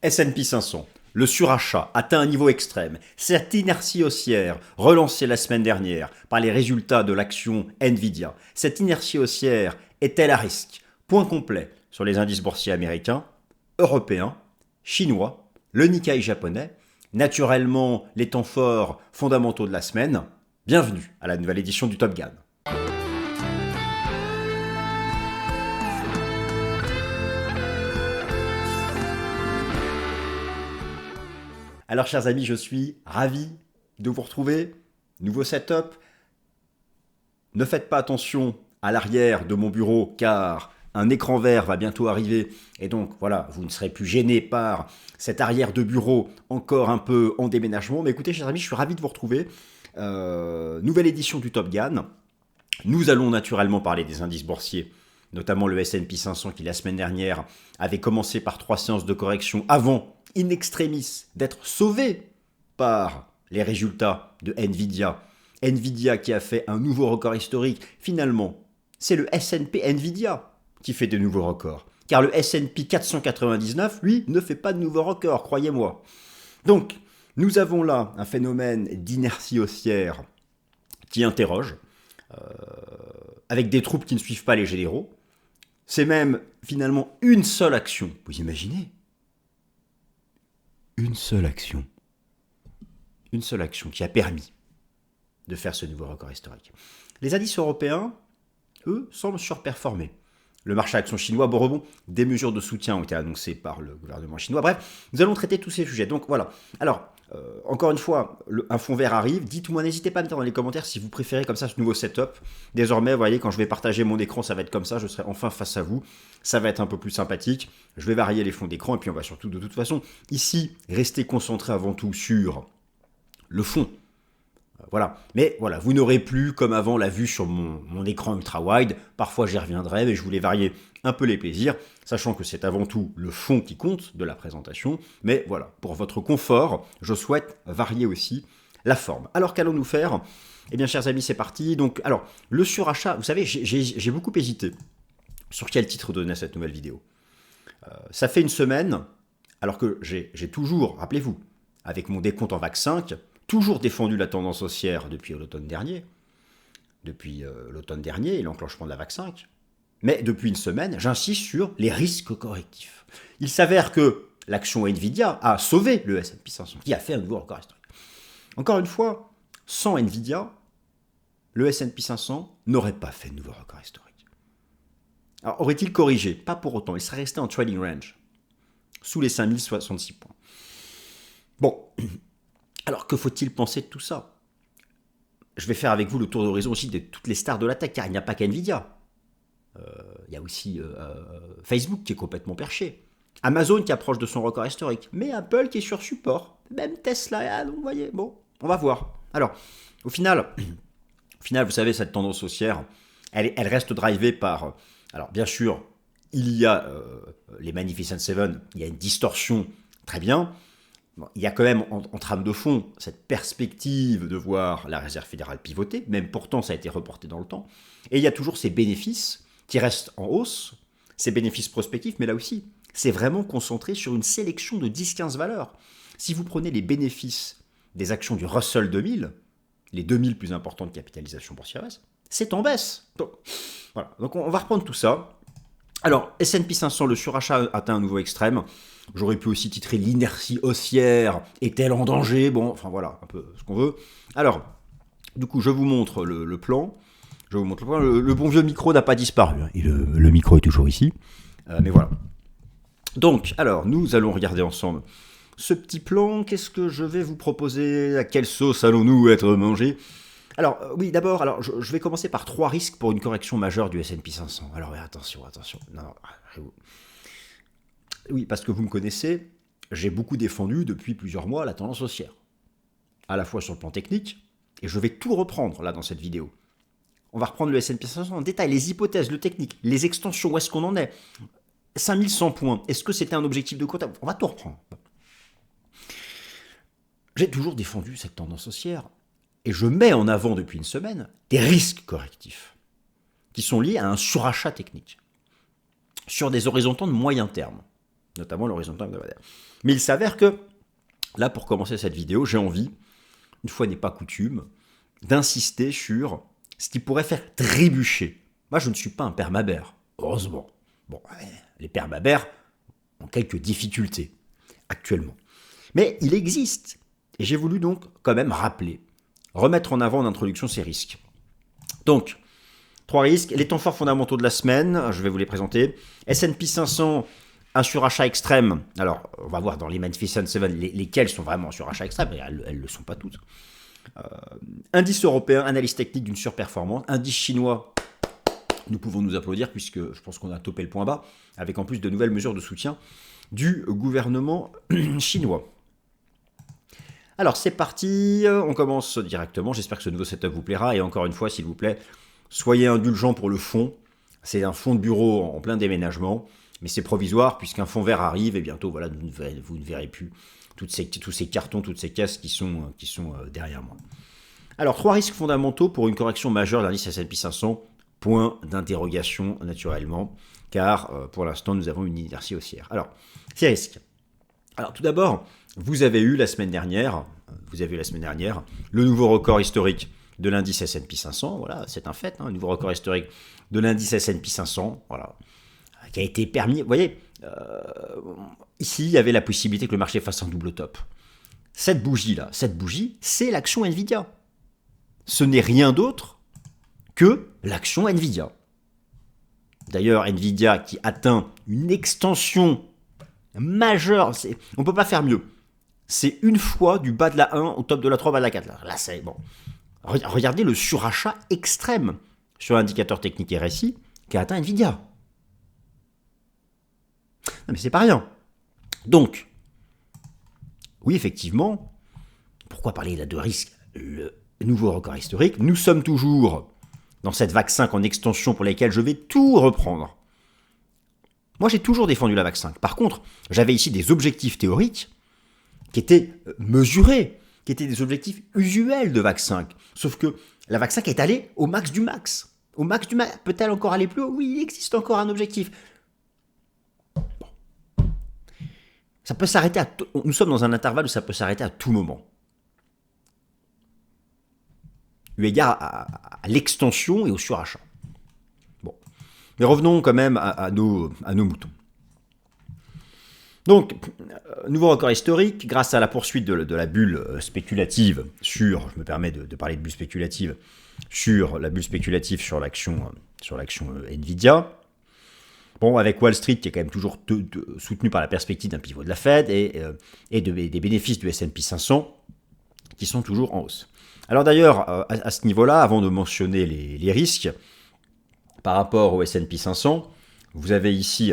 S&P 500. Le surachat atteint un niveau extrême. Cette inertie haussière, relancée la semaine dernière par les résultats de l'action Nvidia, cette inertie haussière est-elle à risque? Point complet sur les indices boursiers américains, européens, chinois, le Nikkei japonais, naturellement les temps forts fondamentaux de la semaine. Bienvenue à la nouvelle édition du Top Gun. Alors chers amis, je suis ravi de vous retrouver. Nouveau setup. Ne faites pas attention à l'arrière de mon bureau car un écran vert va bientôt arriver et donc voilà, vous ne serez plus gêné par cet arrière de bureau encore un peu en déménagement. Mais écoutez chers amis, je suis ravi de vous retrouver. Nouvelle édition du Top Gun. Nous allons naturellement parler des indices boursiers, notamment le S&P 500 qui la semaine dernière avait commencé par 3 séances de correction avant, in extremis, d'être sauvé par les résultats de Nvidia. Nvidia qui a fait un nouveau record historique. Finalement, c'est le S&P Nvidia qui fait de nouveaux records. Car le S&P 499, lui, ne fait pas de nouveaux records, croyez-moi. Donc, nous avons là un phénomène d'inertie haussière qui interroge, avec des troupes qui ne suivent pas les généraux. C'est même finalement une seule action. Vous imaginez? Une seule action. Une seule action qui a permis de faire ce nouveau record historique. Les indices européens, eux, semblent surperformer. Le marché action chinois, bon rebond, des mesures de soutien ont été annoncées par le gouvernement chinois. Bref, nous allons traiter tous ces sujets. Donc voilà. Alors, encore une fois, un fond vert arrive. Dites-moi, n'hésitez pas à me dire dans les commentaires si vous préférez comme ça ce nouveau setup. Désormais, vous voyez, quand je vais partager mon écran, ça va être comme ça. Je serai enfin face à vous. Ça va être un peu plus sympathique. Je vais varier les fonds d'écran et puis on va surtout, de toute façon, ici, rester concentré avant tout sur le fond. Voilà. Mais voilà, vous n'aurez plus, comme avant, la vue sur mon écran ultra-wide. Parfois, j'y reviendrai, mais je voulais varier un peu les plaisirs, sachant que c'est avant tout le fond qui compte de la présentation. Mais voilà, pour votre confort, je souhaite varier aussi la forme. Alors, qu'allons-nous faire? Eh bien, chers amis, c'est parti. Donc, alors, le surachat, vous savez, j'ai beaucoup hésité sur quel titre donner à cette nouvelle vidéo. Ça fait une semaine, alors que j'ai toujours, rappelez-vous, avec mon décompte en VAC 5, toujours défendu la tendance haussière depuis l'automne dernier, et l'enclenchement de la VAC 5. Mais depuis une semaine, j'insiste sur les risques correctifs. Il s'avère que l'action Nvidia a sauvé le S&P 500, qui a fait un nouveau record historique. Encore une fois, sans Nvidia, le S&P 500 n'aurait pas fait de nouveau record historique. Alors, aurait-il corrigé? Pas pour autant, il serait resté en trading range, sous les 5066 points. Bon, alors que faut-il penser de tout ça? Je vais faire avec vous le tour d'horizon aussi de toutes les stars de la tech, car il n'y a pas qu'Nvidia. Il y a aussi Facebook qui est complètement perché. Amazon qui approche de son record historique. Mais Apple qui est sur support. Même Tesla, donc vous voyez, bon, on va voir. Alors, au final, vous savez, cette tendance haussière, elle reste drivée par... alors, bien sûr, il y a les Magnificent Seven, il y a une distorsion, très bien. Bon, il y a quand même en trame de fond cette perspective de voir la Réserve fédérale pivoter, même pourtant ça a été reporté dans le temps. Et il y a toujours ces bénéfices qui restent en hausse, ces bénéfices prospectifs, mais là aussi, c'est vraiment concentré sur une sélection de 10-15 valeurs. Si vous prenez les bénéfices des actions du Russell 2000, les 2000 plus importantes de capitalisation boursière, c'est en baisse. Donc, voilà. Donc on va reprendre tout ça. Alors, S&P 500, le surachat atteint un nouveau extrême. J'aurais pu aussi titrer l'inertie haussière est-elle en danger? Bon, enfin voilà, un peu ce qu'on veut. Alors, du coup, je vous montre le plan. Le bon vieux micro n'a pas disparu. Et le micro est toujours ici. Mais voilà. Donc, alors, nous allons regarder ensemble ce petit plan. Qu'est-ce que je vais vous proposer? À quelle sauce allons-nous être mangés? Alors, oui, d'abord, alors, je vais commencer par 3 risques pour une correction majeure du S&P 500. Alors, attention. Non, oui, parce que vous me connaissez, j'ai beaucoup défendu depuis plusieurs mois la tendance haussière. À la fois sur le plan technique, et je vais tout reprendre là dans cette vidéo. On va reprendre le S&P 500 en détail, les hypothèses, le technique, les extensions, où est-ce qu'on en est? 5100 points, est-ce que c'était un objectif de court terme? On va tout reprendre. J'ai toujours défendu cette tendance haussière, et je mets en avant depuis une semaine des risques correctifs, qui sont liés à un surachat technique, sur des horizontaux de moyen terme. notamment l'horizontal hebdomadaire. Mais il s'avère que, là, pour commencer cette vidéo, j'ai envie, une fois n'est pas coutume, d'insister sur ce qui pourrait faire trébucher. Moi, je ne suis pas un permabère, heureusement. Bon, les permabères ont quelques difficultés actuellement. Mais il existe. Et j'ai voulu donc quand même rappeler, remettre en avant en introduction ces risques. Donc, 3 risques. Les temps forts fondamentaux de la semaine, je vais vous les présenter. S&P 500, un surachat extrême. Alors, on va voir dans les Magnificent Seven lesquels sont vraiment en surachat extrême. Elles ne le sont pas toutes. Indice européen, analyse technique d'une surperformance. Indice chinois, nous pouvons nous applaudir puisque je pense qu'on a topé le point bas, avec en plus de nouvelles mesures de soutien du gouvernement chinois. Alors c'est parti, on commence directement. J'espère que ce nouveau setup vous plaira. Et encore une fois, s'il vous plaît, soyez indulgents pour le fond. C'est un fond de bureau en plein déménagement, mais c'est provisoire puisqu'un fond vert arrive et bientôt, voilà, vous ne verrez plus tous ces cartons, toutes ces caisses qui sont derrière moi. Alors, 3 risques fondamentaux pour une correction majeure de l'indice S&P 500. Point d'interrogation naturellement, car pour l'instant, nous avons une inertie haussière. Alors, ces risques. Alors, tout d'abord, vous avez eu la semaine dernière le nouveau record historique de l'indice S&P 500, voilà, c'est un fait, un nouveau record historique de l'indice S&P 500, voilà, qui a été permis, vous voyez, ici, il y avait la possibilité que le marché fasse un double top. Cette bougie, c'est l'action Nvidia. Ce n'est rien d'autre que l'action Nvidia. D'ailleurs, Nvidia qui atteint une extension majeure, on ne peut pas faire mieux. C'est une fois du bas de la 1 au top de la 3, bas de la 4. Là c'est bon. Regardez le surachat extrême sur l'indicateur technique RSI qui a atteint Nvidia. Non mais c'est pas rien. Donc, oui effectivement, pourquoi parler là de risque? Le nouveau record historique, nous sommes toujours dans cette vague 5 en extension pour laquelle je vais tout reprendre. Moi j'ai toujours défendu la vague 5. Par contre, j'avais ici des objectifs théoriques qui étaient mesurés, qui étaient des objectifs usuels de vague 5. Sauf que la vague 5 est allée au max du max. Au max du max, peut-elle encore aller plus haut? Oui, il existe encore un objectif. Bon. Ça peut s'arrêter nous sommes dans un intervalle où ça peut s'arrêter à tout moment. Eu égard à l'extension et au surachat. Bon. Mais revenons quand même à nos moutons. Donc, nouveau record historique, grâce à la poursuite de la bulle spéculative je me permets de parler de bulle spéculative, sur la bulle spéculative sur l'action Nvidia. Bon, avec Wall Street qui est quand même toujours soutenu par la perspective d'un pivot de la Fed et des bénéfices du S&P 500 qui sont toujours en hausse. Alors d'ailleurs, à ce niveau-là, avant de mentionner les risques, par rapport au S&P 500, vous avez ici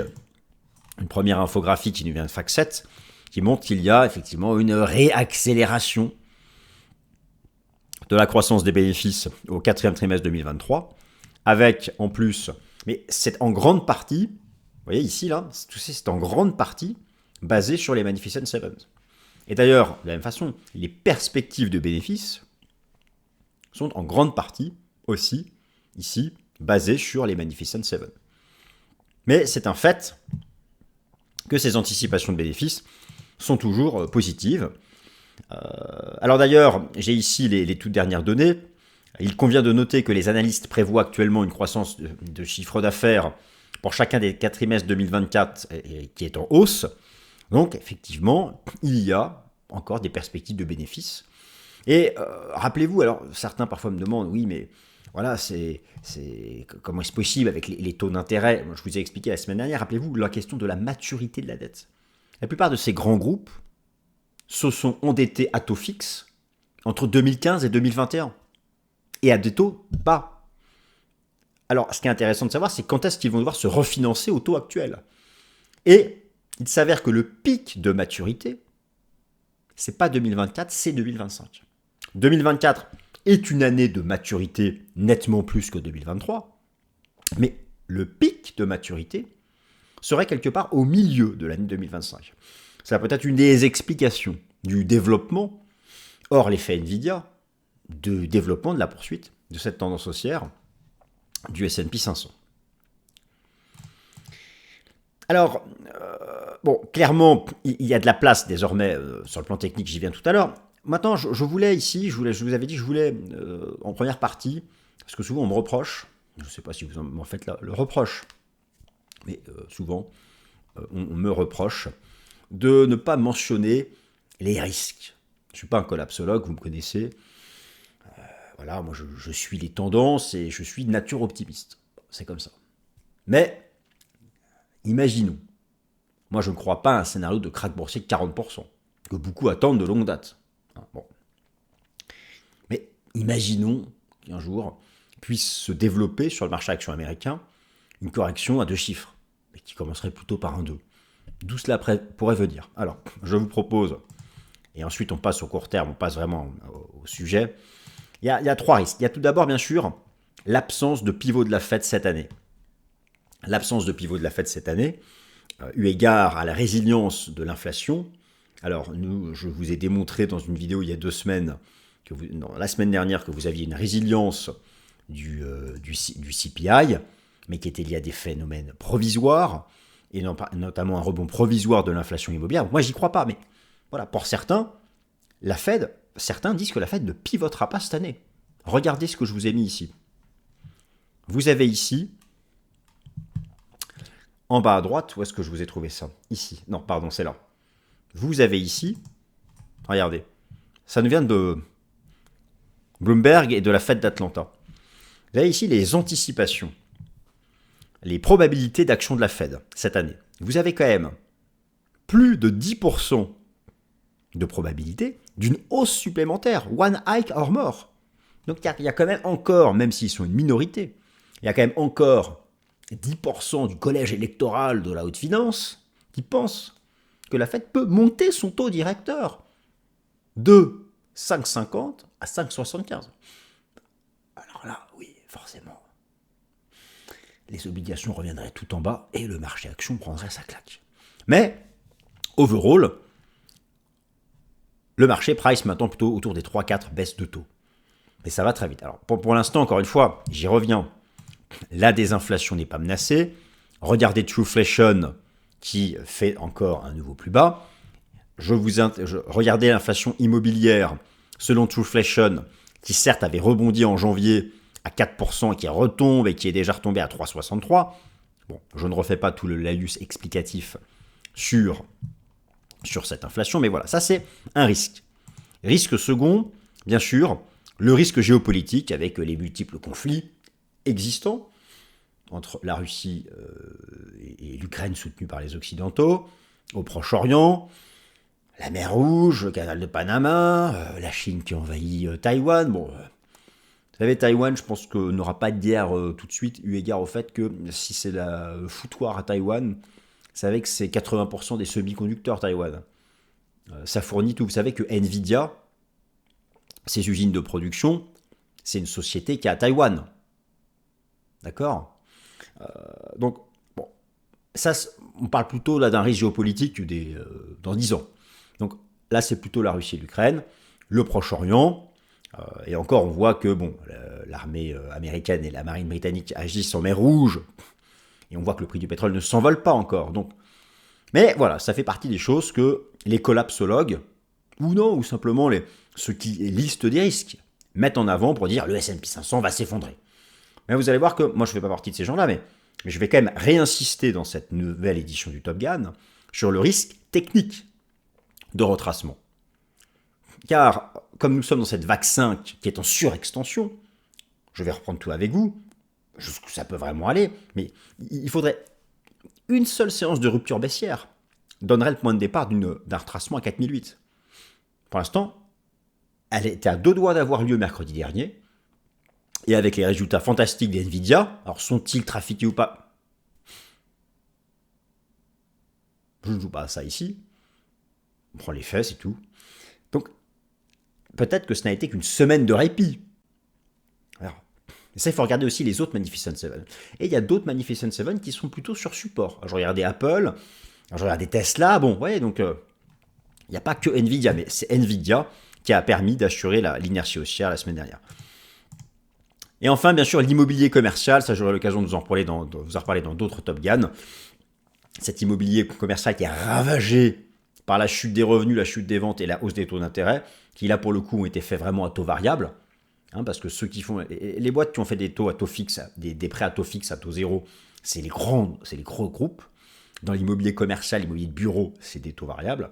une première infographie qui nous vient de FactSet, qui montre qu'il y a effectivement une réaccélération de la croissance des bénéfices au 4e trimestre 2023, avec en plus, mais c'est en grande partie, vous voyez ici, là, c'est en grande partie basé sur les Magnificent Seven. Et d'ailleurs, de la même façon, les perspectives de bénéfices sont en grande partie aussi, ici, basées sur les Magnificent Seven. Mais c'est un fait que ces anticipations de bénéfices sont toujours positives. Alors d'ailleurs, j'ai ici les toutes dernières données. Il convient de noter que les analystes prévoient actuellement une croissance de chiffre d'affaires pour chacun des 4 trimestres 2024 qui est en hausse. Donc effectivement, il y a encore des perspectives de bénéfices. Et rappelez-vous, alors certains parfois me demandent, oui mais voilà, comment est-ce possible avec les taux d'intérêt? Je vous ai expliqué la semaine dernière, rappelez-vous la question de la maturité de la dette. La plupart de ces grands groupes se sont endettés à taux fixe entre 2015 et 2021 et à des taux bas. Alors, ce qui est intéressant de savoir, c'est quand est-ce qu'ils vont devoir se refinancer au taux actuel. Et il s'avère que le pic de maturité, c'est pas 2024, c'est 2025. 2024 est une année de maturité nettement plus que 2023, mais le pic de maturité serait quelque part au milieu de l'année 2025. C'est peut-être une des explications du développement, hors l'effet Nvidia, du développement de la poursuite de cette tendance haussière du S&P 500. Alors, bon, clairement, il y a de la place désormais sur le plan technique, j'y viens tout à l'heure. Maintenant, je voulais ici, je vous avais dit, je voulais, en première partie, parce que souvent on me reproche, je ne sais pas si vous m'en faites le reproche, mais souvent on me reproche de ne pas mentionner les risques. Je ne suis pas un collapsologue, vous me connaissez. Voilà, moi je suis les tendances et je suis de nature optimiste. C'est comme ça. Mais, imaginons, moi je ne crois pas à un scénario de krach boursier de 40%, que beaucoup attendent de longue date. Bon. Mais imaginons qu'un jour puisse se développer sur le marché action américain une correction à 2 chiffres, mais qui commencerait plutôt par un 2. D'où cela pourrait venir. Alors, je vous propose, et ensuite on passe au court terme, on passe vraiment au sujet. Il y a 3 risques. Il y a tout d'abord, bien sûr, l'absence de pivot de la Fed cette année. L'absence de pivot de la Fed cette année, eu égard à la résilience de l'inflation. Alors, je vous ai démontré dans une vidéo il y a 2 semaines, la semaine dernière, que vous aviez une résilience du CPI, mais qui était liée à des phénomènes provisoires, et notamment un rebond provisoire de l'inflation immobilière. Moi, j'y crois pas, mais voilà, pour certains, certains disent que la Fed ne pivotera pas cette année. Regardez ce que je vous ai mis ici. Vous avez ici, en bas à droite, où est-ce que je vous ai trouvé ça? Ici. Non, pardon, c'est là. Vous avez ici, regardez, ça nous vient de Bloomberg et de la Fed d'Atlanta. Vous avez ici les anticipations, les probabilités d'action de la Fed cette année. Vous avez quand même plus de 10% de probabilité d'une hausse supplémentaire, one hike or more. Donc il y a quand même encore, même s'ils sont une minorité, il y a quand même encore 10% du collège électoral de la haute finance qui pense que la Fed peut monter son taux directeur de 5,50 à 5,75. Alors là, oui, forcément, les obligations reviendraient tout en bas et le marché action prendrait sa claque. Mais, overall, le marché price maintenant plutôt autour des 3-4 baisses de taux. Mais ça va très vite. Alors, pour l'instant, encore une fois, j'y reviens. La désinflation n'est pas menacée. Regardez Trueflation qui fait encore un nouveau plus bas. Regardez l'inflation immobilière selon Trueflation qui certes avait rebondi en janvier à 4% et qui retombe et qui est déjà retombé à 3,63. Bon, je ne refais pas tout le laïus explicatif sur cette inflation, mais voilà, ça c'est un risque. Risque second, bien sûr, le risque géopolitique avec les multiples conflits existants entre la Russie et l'Ukraine soutenue par les Occidentaux, au Proche-Orient, la mer Rouge, le canal de Panama, la Chine qui envahit Taïwan. Bon, vous savez, Taïwan, je pense que n'aura pas de guerre tout de suite, eu égard au fait que si c'est la foutoir à Taïwan, vous savez que c'est 80% des semi-conducteurs Taïwan. Ça fournit tout. Vous savez que Nvidia, ses usines de production, c'est une société qui est à Taïwan. D'accord ? Donc, bon, ça, on parle plutôt là d'un risque géopolitique dans 10 ans. Donc là, c'est plutôt la Russie et l'Ukraine, le Proche-Orient, et encore, on voit que bon, l'armée américaine et la marine britannique agissent en mer Rouge, et on voit que le prix du pétrole ne s'envole pas encore. Donc, mais voilà, ça fait partie des choses que les collapsologues, ou non, ou simplement ceux qui listent des risques, mettent en avant pour dire le S&P 500 va s'effondrer. Mais vous allez voir que, moi je ne fais pas partie de ces gens-là, mais je vais quand même réinsister dans cette nouvelle édition du Top Gun sur le risque technique de retracement. Car, comme nous sommes dans cette vague 5 qui est en surextension, je vais reprendre tout avec vous, jusqu'où ça peut vraiment aller, mais il faudrait une seule séance de rupture baissière donnerait le point de départ d'un retracement à 4008. Pour l'instant, elle était à 2 doigts d'avoir lieu mercredi dernier, et avec les résultats fantastiques d'NVIDIA, alors sont-ils trafiqués ou pas? Je ne joue pas à ça ici. On prend les faits, c'est tout. Donc, peut-être que ce n'a été qu'une semaine de répit. Alors, ça, il faut regarder aussi les autres Magnificent Seven. Et il y a d'autres Magnificent Seven qui sont plutôt sur support. Alors, je regardais Apple, je regardais Tesla, bon, vous voyez, donc, il n'y a pas que NVIDIA, mais c'est NVIDIA qui a permis d'assurer l'inertie haussière la semaine dernière. Et enfin, bien sûr, l'immobilier commercial, ça j'aurai l'occasion de vous en reparler dans d'autres Top Gun. cet immobilier commercial qui est ravagé par la chute des revenus, la chute des ventes et la hausse des taux d'intérêt, qui là pour le coup ont été faits vraiment à taux variable, parce que ceux qui font, les boîtes qui ont fait des taux à taux fixe, des prêts à taux fixe, à taux zéro, c'est les gros groupes. Dans l'immobilier commercial, l'immobilier de bureau, c'est des taux variables.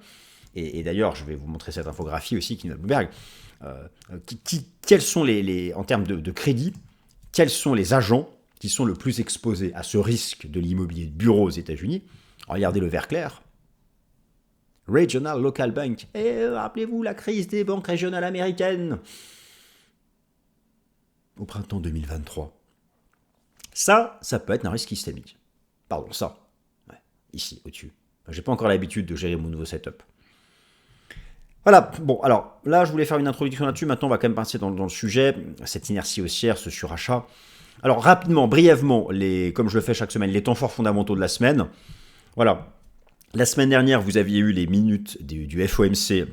Et d'ailleurs, je vais vous montrer cette infographie aussi qui nous Bloomberg. Quels sont en termes de crédit, quels sont les agents qui sont le plus exposés à ce risque de l'immobilier de bureau aux États-Unis? Regardez le vert clair. Regional Local Bank. Et rappelez-vous la crise des banques régionales américaines au printemps 2023. Ça peut être un risque systémique. Pardon, ça. Ouais, ici, au-dessus. J'ai pas encore l'habitude de gérer mon nouveau setup. Voilà, bon, alors là, je voulais faire une introduction là-dessus. Maintenant, on va quand même passer dans le sujet, cette inertie haussière, ce surachat. Alors, rapidement, brièvement, comme je le fais chaque semaine, les temps forts fondamentaux de la semaine. Voilà. La semaine dernière, vous aviez eu les minutes du FOMC,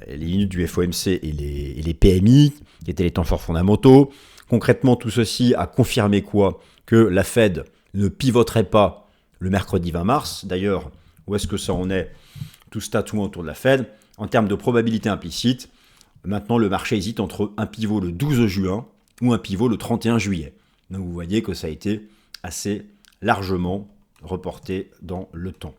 et les PMI, qui étaient les temps forts fondamentaux. Concrètement, tout ceci a confirmé quoi? Que la Fed ne pivoterait pas le mercredi 20 mars. D'ailleurs, où est-ce que ça en est? Tout ce tatouant autour de la Fed. En termes de probabilité implicite, maintenant le marché hésite entre un pivot le 12 juin ou un pivot le 31 juillet. Donc vous voyez que ça a été assez largement reporté dans le temps.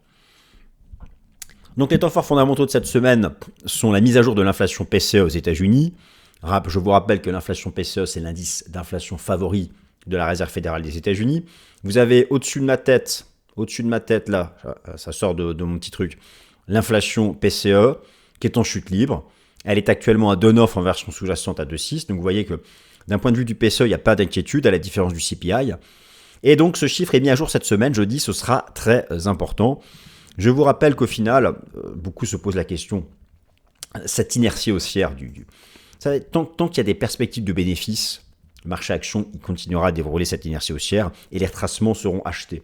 Donc les temps forts fondamentaux de cette semaine sont la mise à jour de l'inflation PCE aux États-Unis. Je vous rappelle que l'inflation PCE, c'est l'indice d'inflation favori de la Réserve fédérale des États-Unis. Vous avez au-dessus de ma tête là, ça sort de mon petit truc, l'inflation PCE qui est en chute libre. Elle est actuellement à 2,9 en version sous-jacente à 2,6. Donc vous voyez que d'un point de vue du PCE, il n'y a pas d'inquiétude à la différence du CPI. Et donc ce chiffre est mis à jour cette semaine, jeudi, ce sera très important. Je vous rappelle qu'au final, beaucoup se posent la question, cette inertie haussière tant qu'il y a des perspectives de bénéfices, le marché action il continuera à dérouler cette inertie haussière et les retracements seront achetés.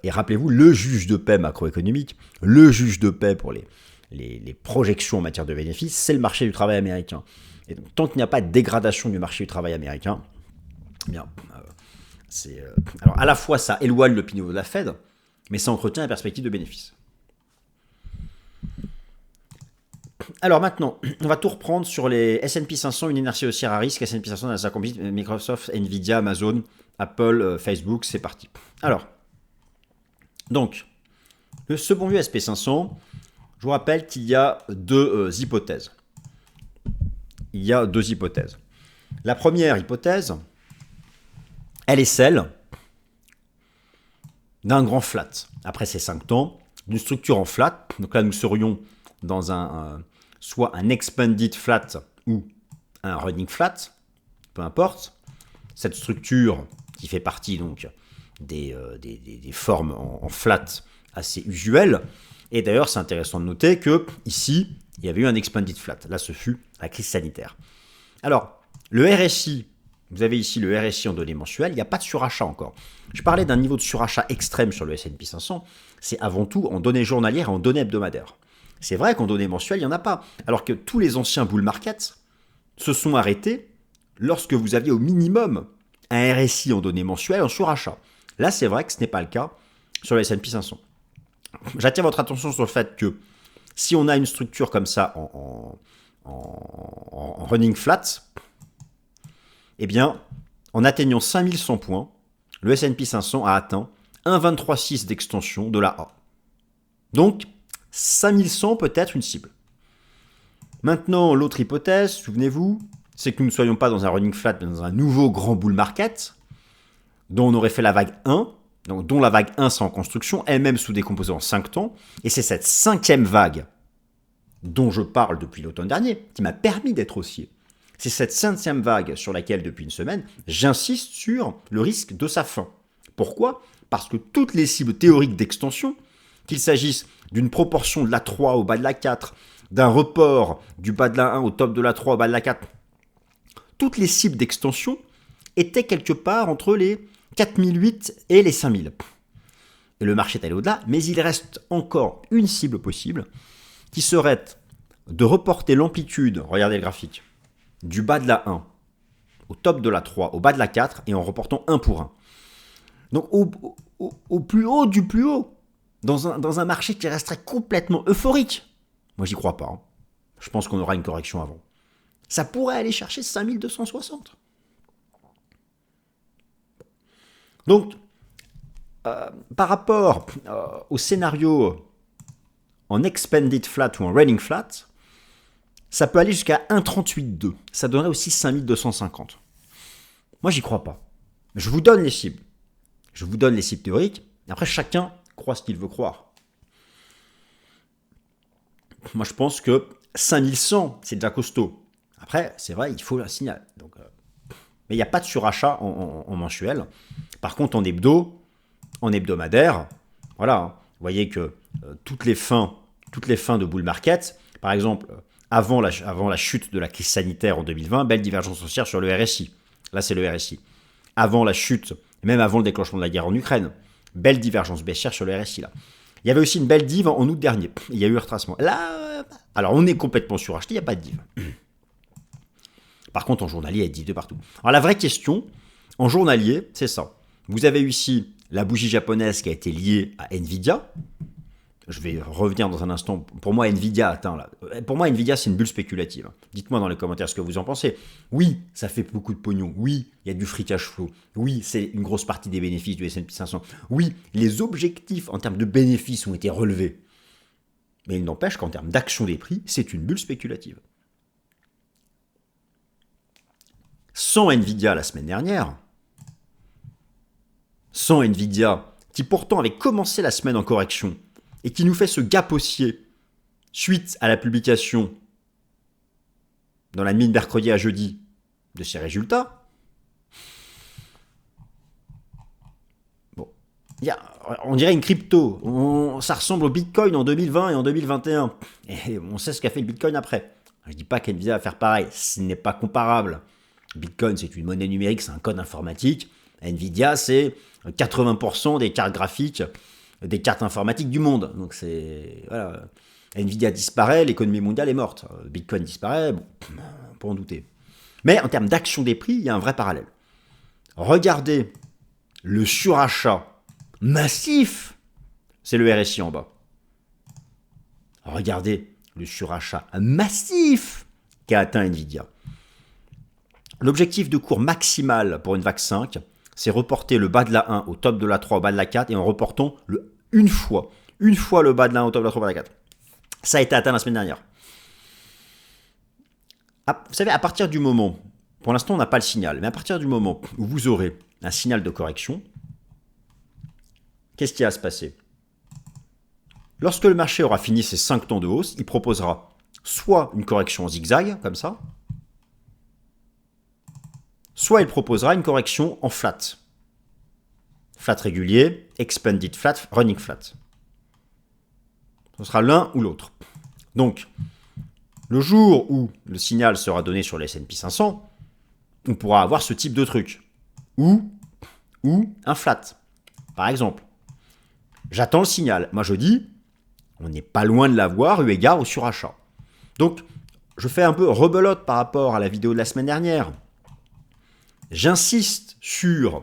Et rappelez-vous, le juge de paix macroéconomique, le juge de paix pour les projections en matière de bénéfices, c'est le marché du travail américain. Et donc, tant qu'il n'y a pas de dégradation du marché du travail américain, eh bien, alors à la fois ça éloigne le pivot de la Fed, mais ça entretient la perspective de bénéfices. Alors maintenant, on va tout reprendre sur les S&P 500, une inertie haussière à risque, S&P 500, Nasdaq Composite, Microsoft, Nvidia, Amazon, Apple, Facebook, c'est parti. Alors, donc, ce bon vieux SP 500, je vous rappelle qu'il y a deux hypothèses. La première hypothèse, elle est celle d'un grand flat. Après ces 5 temps, d'une structure en flat. Donc là, nous serions dans soit un expanded flat ou un running flat, peu importe. Cette structure qui fait partie donc des formes en flat assez usuelles. Et d'ailleurs, c'est intéressant de noter que ici, il y avait eu un expanded flat. Là, ce fut la crise sanitaire. Alors, le RSI, vous avez ici le RSI en données mensuelles, il n'y a pas de surachat encore. Je parlais d'un niveau de surachat extrême sur le S&P 500, c'est avant tout en données journalières et en données hebdomadaires. C'est vrai qu'en données mensuelles, il n'y en a pas. Alors que tous les anciens bull markets se sont arrêtés lorsque vous aviez au minimum un RSI en données mensuelles en surachat. Là, c'est vrai que ce n'est pas le cas sur le S&P 500. J'attire votre attention sur le fait que si on a une structure comme ça en running flat, eh bien, en atteignant 5100 points, le S&P 500 a atteint 1,23,6 d'extension de la A. Donc, 5100 peut être une cible. Maintenant, l'autre hypothèse, souvenez-vous, c'est que nous ne soyons pas dans un running flat, mais dans un nouveau grand bull market, dont on aurait fait la vague 1, donc dont la vague 1 c'est en construction, elle-même sous-décomposée en 5 temps, et c'est cette 5e vague dont je parle depuis l'automne dernier, qui m'a permis d'être haussier. C'est cette 5e vague sur laquelle, depuis une semaine, j'insiste sur le risque de sa fin. Pourquoi ? Parce que toutes les cibles théoriques d'extension, qu'il s'agisse d'une proportion de la 3 au bas de la 4, d'un report du bas de la 1 au top de la 3 au bas de la 4, toutes les cibles d'extension étaient quelque part entre les 4008 et les 5000. Et le marché est allé au-delà, mais il reste encore une cible possible, qui serait de reporter l'amplitude, regardez le graphique, du bas de la 1 au top de la 3, au bas de la 4, et en reportant 1 pour 1. Donc au plus haut du plus haut, dans un marché qui resterait complètement euphorique. Moi, j'y crois pas. Hein. Je pense qu'on aura une correction avant. Ça pourrait aller chercher 5260. Donc, par rapport au scénario en expanded flat ou en running flat, ça peut aller jusqu'à 1,38,2. Ça donnerait aussi 5250. Moi, j'y crois pas. Je vous donne les cibles. Je vous donne les cibles théoriques. Après, chacun croit ce qu'il veut croire. Moi, je pense que 5100, c'est déjà costaud. Après, c'est vrai, il faut un signal. Donc, mais il n'y a pas de surachat en mensuel. Par contre, en hebdomadaire, voilà. Hein, vous voyez que toutes les fins de bull market, par exemple, avant la chute de la crise sanitaire en 2020, belle divergence haussière sur le RSI. Là, c'est le RSI. Avant la chute, même avant le déclenchement de la guerre en Ukraine, belle divergence baissière sur le RSI. Là. Il y avait aussi une belle div en août dernier. Il y a eu un retracement. Là, alors on est complètement suracheté, il n'y a pas de div. Par contre, en journalier, il y a des div de partout. Alors la vraie question, en journalier, c'est ça. Vous avez eu ici la bougie japonaise qui a été liée à Nvidia. Je vais revenir dans un instant. Pour moi, Nvidia atteint là. Pour moi, Nvidia, c'est une bulle spéculative. Dites-moi dans les commentaires ce que vous en pensez. Oui, ça fait beaucoup de pognon. Oui, il y a du free cash flow. Oui, c'est une grosse partie des bénéfices du S&P 500. Oui, les objectifs en termes de bénéfices ont été relevés. Mais il n'empêche qu'en termes d'action des prix, c'est une bulle spéculative. Sans Nvidia la semaine dernière, sans Nvidia, qui pourtant avait commencé la semaine en correction, et qui nous fait ce gap haussier suite à la publication dans la nuit de mercredi à jeudi de ses résultats. Bon, on dirait une crypto. Ça ressemble au Bitcoin en 2020 et en 2021. Et on sait ce qu'a fait le Bitcoin après. Je ne dis pas qu'Nvidia va faire pareil. Ce n'est pas comparable. Bitcoin, c'est une monnaie numérique, c'est un code informatique. Nvidia, c'est 80% des cartes graphiques, des cartes informatiques du monde. Donc c'est voilà. Nvidia disparaît, l'économie mondiale est morte. Bitcoin disparaît, bon, on peut en douter. Mais en termes d'action des prix, il y a un vrai parallèle. Regardez le surachat massif, c'est le RSI en bas. Regardez le surachat massif qu'a atteint Nvidia. L'objectif de cours maximal pour une VAC 5, c'est reporter le bas de la 1 au top de la 3 au bas de la 4 et en reportant une fois le bas de la 1 au top de la 3 au bas de la 4. Ça a été atteint la semaine dernière. Vous savez, à partir du moment, pour l'instant on n'a pas le signal, mais à partir du moment où vous aurez un signal de correction, qu'est-ce qui va se passer? Lorsque le marché aura fini ses 5 temps de hausse, il proposera soit une correction en zigzag, comme ça, soit il proposera une correction en flat. Flat régulier, expanded flat, running flat. Ce sera l'un ou l'autre. Donc, le jour où le signal sera donné sur le S&P 500, on pourra avoir ce type de truc. Ou un flat. Par exemple, j'attends le signal. Moi, je dis, on n'est pas loin de l'avoir eu égard au surachat. Donc, je fais un peu rebelote par rapport à la vidéo de la semaine dernière. J'insiste sur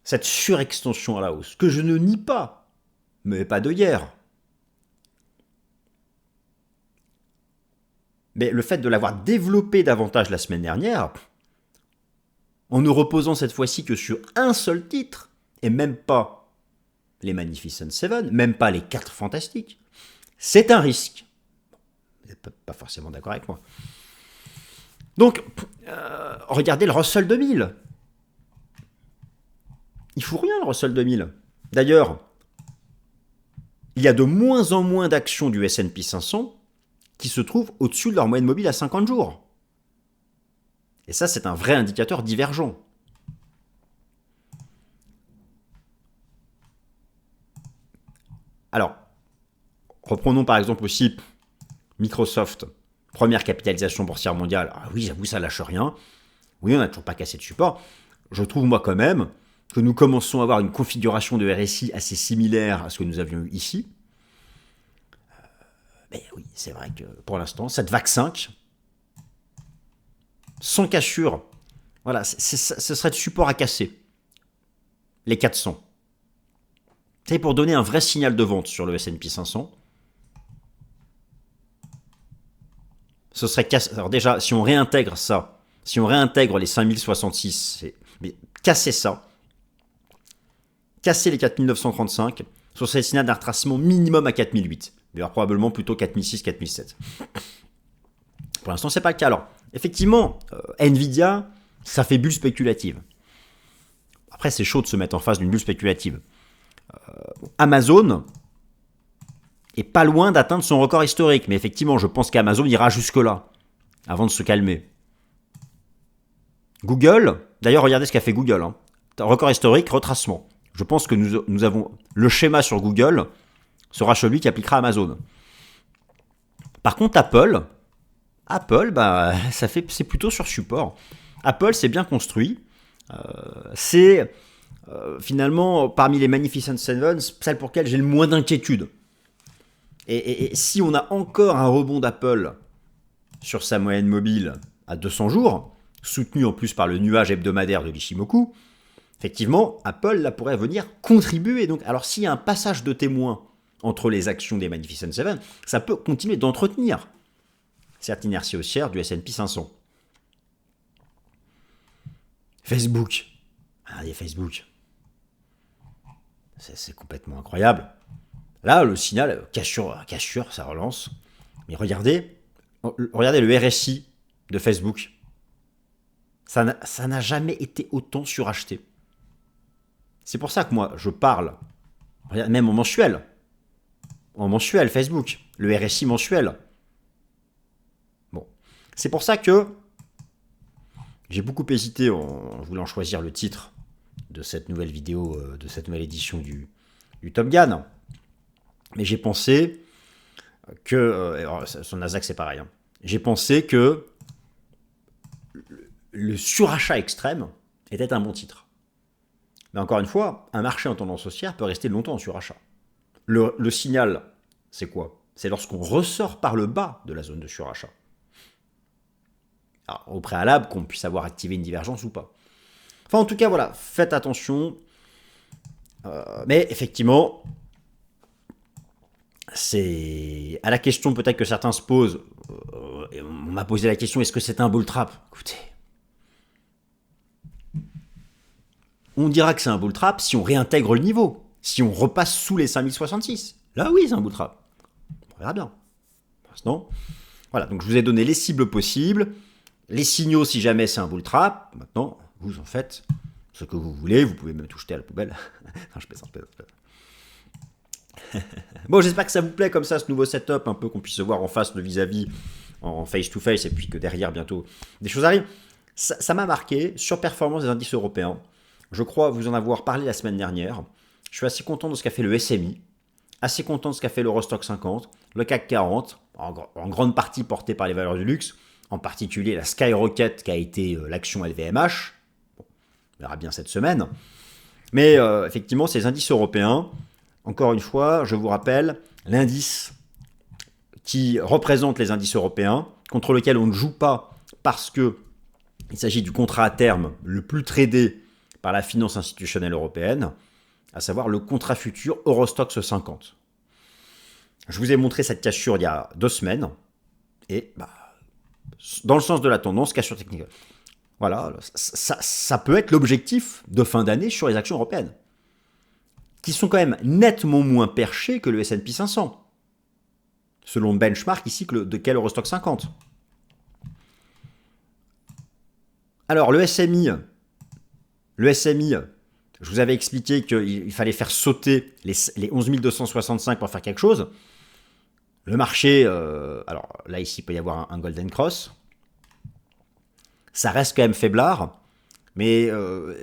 cette surextension à la hausse, que je ne nie pas, mais pas de hier. Mais le fait de l'avoir développé davantage la semaine dernière, en ne reposant cette fois-ci que sur un seul titre, et même pas les Magnificent Seven, même pas les 4 fantastiques, c'est un risque. Vous n'êtes pas forcément d'accord avec moi. Donc, regardez le Russell 2000. Il ne faut rien, le Russell 2000. D'ailleurs, il y a de moins en moins d'actions du S&P 500 qui se trouvent au-dessus de leur moyenne mobile à 50 jours. Et ça, c'est un vrai indicateur divergent. Alors, reprenons par exemple aussi Microsoft, première capitalisation boursière mondiale. Ah oui, j'avoue, ça lâche rien. Oui, on n'a toujours pas cassé de support. Je trouve moi quand même que nous commençons à avoir une configuration de RSI assez similaire à ce que nous avions eu ici. Mais oui, c'est vrai que pour l'instant, cette VAC 5, sans cassure, voilà, ce serait de support à casser. Les 400. C'est pour donner un vrai signal de vente sur le S&P 500. Ce serait alors déjà, si on réintègre ça, si on réintègre les 5066, mais casser ça, casser les 4935, ce serait le signal d'un retracement minimum à 4008. Mais alors probablement plutôt 4006, 4007. Pour l'instant, c'est pas le cas. Alors, effectivement, Nvidia, ça fait bulle spéculative. Après, c'est chaud de se mettre en face d'une bulle spéculative. Amazon est pas loin d'atteindre son record historique. Mais effectivement, je pense qu'Amazon ira jusque-là, avant de se calmer. Google, d'ailleurs, regardez ce qu'a fait Google. Hein. Record historique, retracement. Je pense que nous avons le schéma sur Google sera celui qui appliquera Amazon. Par contre, Apple, bah, c'est plutôt sur support. Apple, c'est bien construit. C'est finalement, parmi les Magnificent Seven, celle pour laquelle j'ai le moins d'inquiétude. Et si on a encore un rebond d'Apple sur sa moyenne mobile à 200 jours, soutenu en plus par le nuage hebdomadaire de l'Ishimoku, effectivement, Apple là, pourrait venir contribuer. Donc, alors, s'il y a un passage de témoin entre les actions des Magnificent Seven, ça peut continuer d'entretenir cette inertie haussière du S&P 500. Facebook. Regardez Facebook. C'est complètement incroyable. Là, le signal, cassure, ça relance. Mais regardez le RSI de Facebook. Ça n'a jamais été autant suracheté. C'est pour ça que moi, je parle, même en mensuel. En mensuel, Facebook. Le RSI mensuel. Bon. C'est pour ça que j'ai beaucoup hésité en voulant choisir le titre de cette nouvelle vidéo, de cette nouvelle édition du Top Gun. Mais j'ai pensé que... sur Nasdaq, c'est pareil. Hein. J'ai pensé que le surachat extrême était un bon titre. Mais encore une fois, un marché en tendance haussière peut rester longtemps en surachat. Le signal, c'est quoi? C'est lorsqu'on ressort par le bas de la zone de surachat. Alors, au préalable, qu'on puisse avoir activé une divergence ou pas. Enfin, en tout cas, voilà, faites attention. Mais effectivement, c'est à la question peut-être que certains se posent. On m'a posé la question, est-ce que c'est un bull trap? Écoutez, on dira que c'est un bull trap si on réintègre le niveau, si on repasse sous les 5066. Là, oui, c'est un bull trap. On verra bien. Non. Voilà, donc je vous ai donné les cibles possibles, les signaux si jamais c'est un bull trap. Maintenant, vous en faites ce que vous voulez. Vous pouvez même tout jeter à la poubelle. Non, je plaisante. Bon, j'espère que ça vous plaît comme ça, ce nouveau setup, un peu qu'on puisse se voir en face, le vis-à-vis, en face-to-face, et puis que derrière, bientôt, des choses arrivent. Ça m'a marqué, surperformance des indices européens. Je crois vous en avoir parlé la semaine dernière. Je suis assez content de ce qu'a fait le SMI, assez content de ce qu'a fait l'Eurostock 50, le CAC 40, en grande partie porté par les valeurs du luxe, en particulier la Skyrocket qui a été l'action LVMH. Bon, on verra bien cette semaine. Mais effectivement, ces indices européens, encore une fois, je vous rappelle, l'indice qui représente les indices européens, contre lequel on ne joue pas parce qu'il s'agit du contrat à terme le plus tradé par la finance institutionnelle européenne, à savoir le contrat futur Eurostoxx 50. Je vous ai montré cette cassure il y a 2 semaines, et dans le sens de la tendance, cassure technique. Voilà, ça peut être l'objectif de fin d'année sur les actions européennes, qui sont quand même nettement moins perchées que le S&P 500, selon le benchmark ici de quel Eurostoxx 50. Alors, le SMI, je vous avais expliqué qu'il fallait faire sauter les 11 265 pour faire quelque chose. Le marché, alors là, ici, il peut y avoir un Golden Cross. Ça reste quand même faiblard, mais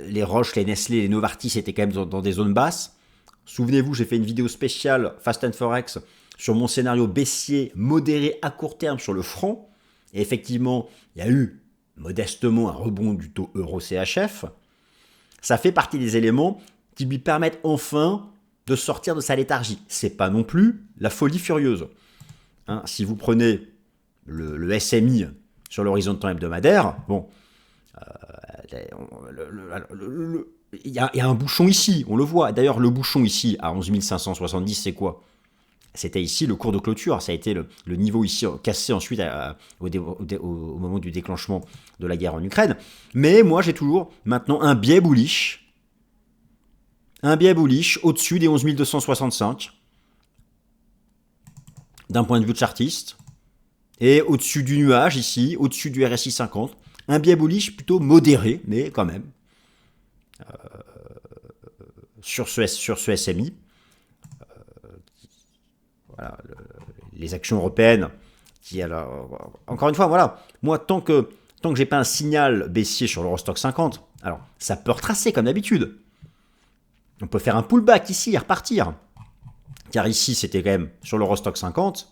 les Roche, les Nestlé, les Novartis étaient quand même dans des zones basses. Souvenez-vous, j'ai fait une vidéo spéciale Fast and Forex sur mon scénario baissier modéré à court terme sur le franc. Et effectivement, il y a eu modestement un rebond du taux euro-CHF. Ça fait partie des éléments qui lui permettent enfin de sortir de sa léthargie. C'est pas non plus la folie furieuse. Hein, si vous prenez le SMI sur l'horizon de temps hebdomadaire, bon, il y a un bouchon ici, on le voit. D'ailleurs, le bouchon ici, à 11 570, c'est quoi? C'était ici le cours de clôture. Ça a été le niveau ici cassé ensuite au moment du déclenchement de la guerre en Ukraine. Mais moi, j'ai toujours maintenant un biais bullish. Un biais bullish au-dessus des 11 265. D'un point de vue de chartiste. Et au-dessus du nuage ici, au-dessus du RSI 50. Un biais bullish plutôt modéré, mais quand même. Sur ce SMI. Voilà, les actions européennes, qui alors, encore une fois, voilà, moi tant que j'ai pas un signal baissier sur l'Eurostoxx 50, alors ça peut retracer comme d'habitude. On peut faire un pullback ici et repartir. Car ici, c'était quand même, sur l'Eurostoxx 50,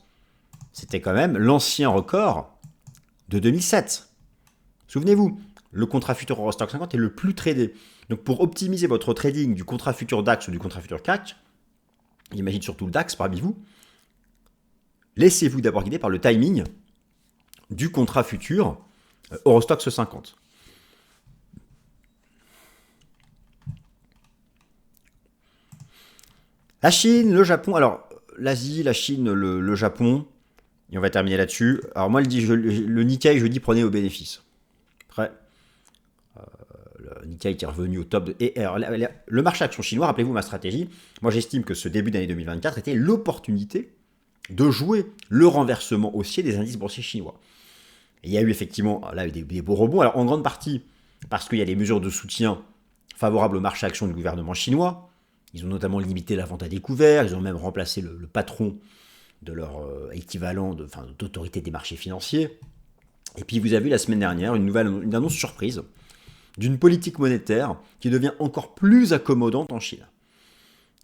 c'était quand même l'ancien record de 2007. Souvenez-vous, le contrat futur Eurostoxx 50 est le plus tradé. Donc pour optimiser votre trading du contrat futur DAX ou du contrat futur CAC, j'imagine surtout le DAX parmi vous, laissez-vous d'abord guider par le timing du contrat futur Eurostoxx 50. La Chine, le Japon, alors l'Asie, la Chine, le Japon, et on va terminer là-dessus. Alors moi, le Nikkei, je dis prenez au bénéfice. Après, le Nikkei qui est revenu au top. Le marché action chinois, rappelez-vous ma stratégie, moi j'estime que ce début d'année 2024 était l'opportunité de jouer le renversement haussier des indices boursiers chinois. Et il y a eu effectivement là, des beaux rebonds, alors en grande partie parce qu'il y a des mesures de soutien favorables au marché action du gouvernement chinois. Ils ont notamment limité la vente à découvert, ils ont même remplacé le patron de leur équivalent d'autorité des marchés financiers. Et puis vous avez vu la semaine dernière une annonce surprise d'une politique monétaire qui devient encore plus accommodante en Chine.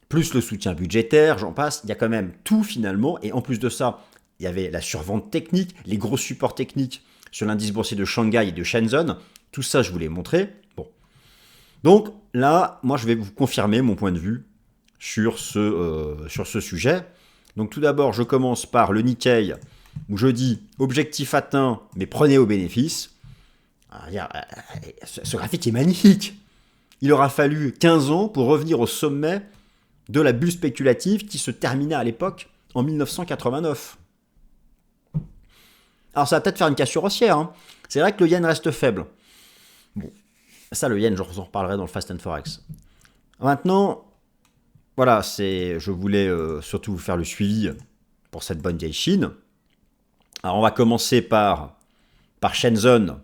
Plus le soutien budgétaire, j'en passe, il y a quand même tout finalement, et en plus de ça, il y avait la survente technique, les gros supports techniques sur l'indice boursier de Shanghai et de Shenzhen, tout ça je vous l'ai montré. Bon. Donc là, moi je vais vous confirmer mon point de vue sur ce sujet. Donc tout d'abord, je commence par le Nikkei, où je dis objectif atteint, mais prenez au bénéfice. Ce graphique est magnifique. Il aura fallu 15 ans pour revenir au sommet de la bulle spéculative qui se terminait à l'époque en 1989. Alors ça va peut-être faire une cassure haussière. Hein. C'est vrai que le yen reste faible. Bon, ça le yen, je vous en reparlerai dans le Fast and Forex. Maintenant, voilà, je voulais surtout vous faire le suivi pour cette bonne vieille Chine. Alors on va commencer par Shenzhen.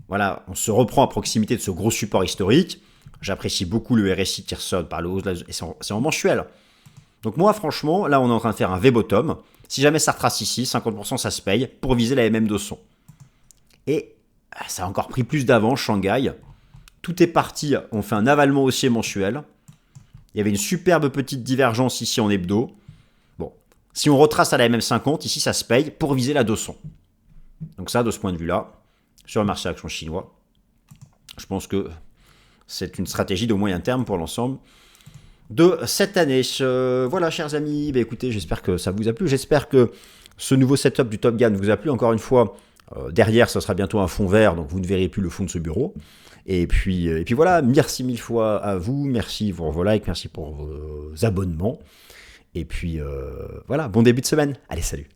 Voilà, on se reprend à proximité de ce gros support historique. J'apprécie beaucoup le RSI qui ressort par le haut, et c'est en mensuel. Donc moi, franchement, là, on est en train de faire un V-bottom. Si jamais ça retrace ici, 50% ça se paye pour viser la MM200. Et ça a encore pris plus d'avance, Shanghai. Tout est parti, on fait un avalement haussier mensuel. Il y avait une superbe petite divergence ici en hebdo. Bon, si on retrace à la MM50, ici, ça se paye pour viser la 200. Donc ça, de ce point de vue-là, sur le marché action chinois, je pense que c'est une stratégie de moyen terme pour l'ensemble de cette année. Voilà, chers amis, écoutez, j'espère que ça vous a plu. J'espère que ce nouveau setup du Top Gun vous a plu. Encore une fois, derrière, ce sera bientôt un fond vert, donc vous ne verrez plus le fond de ce bureau. Et puis voilà, merci mille fois à vous. Merci pour vos likes, merci pour vos abonnements. Et puis voilà, bon début de semaine. Allez, salut.